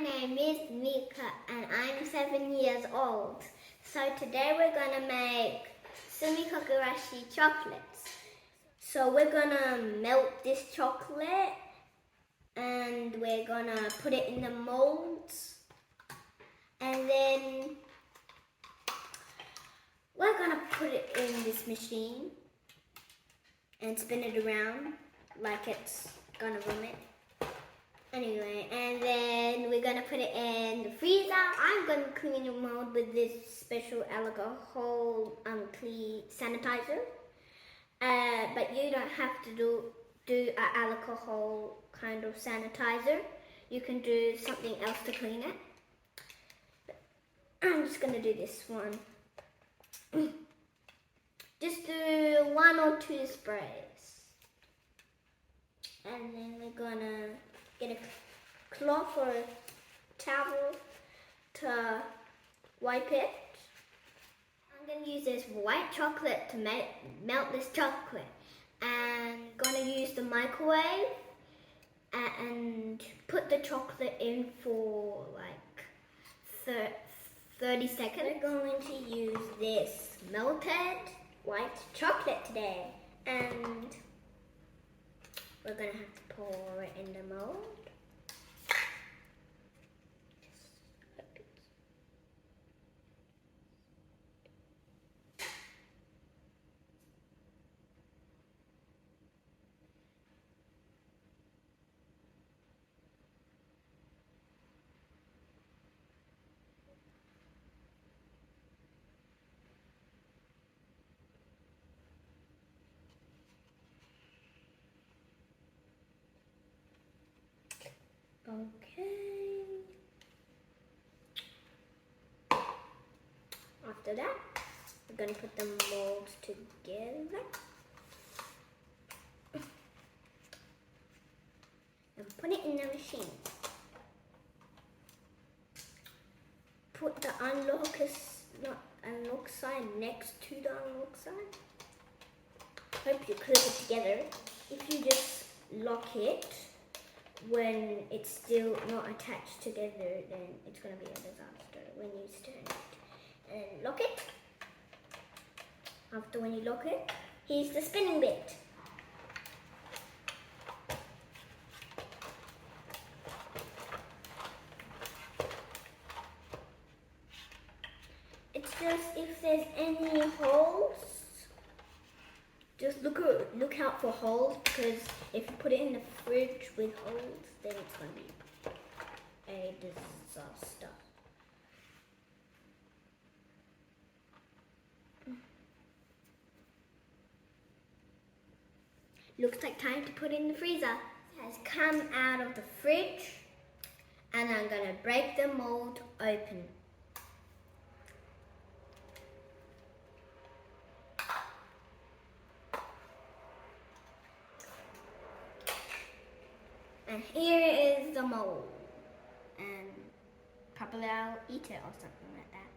name is Mika and I'm 7 years old. So today we're gonna make Sumikkogurashi chocolates. So we're gonna melt this chocolate and we're gonna put it in the molds, and then we're gonna put it in this machine and spin it around like it's gonna vomit. Anyway, and then we're gonna put it in the freezer. I'm gonna clean the mold with this special alcohol clean sanitizer. But you don't have to do an alcohol kind of sanitizer. You can do something else to clean it. I'm just gonna do this one. Just do 1 or 2 sprays. And then we're gonna get a cloth or a towel to wipe it. I'm going to use this white chocolate to melt this chocolate. And going to use the microwave and put the chocolate in for like 30 seconds. We're going to use this melted white chocolate today. And we're going to have to pour it in the mold. Okay. After that, we're going to put the molds together and put it in the machine. Put the unlock side next to the unlock side. Hope you clip it together. If you just lock it when it's still not attached together, then it's going to be a disaster when you turn it. And lock it. After when you lock it, here's the spinning bit. It's just if there's any holes, just look out for holes, because if you put it in the fridge with holes, then it's going to be a disaster. Looks like time to put it in the freezer. It has come out of the fridge and I'm going to break the mold open. And here is the mold, and probably I'll eat it or something like that.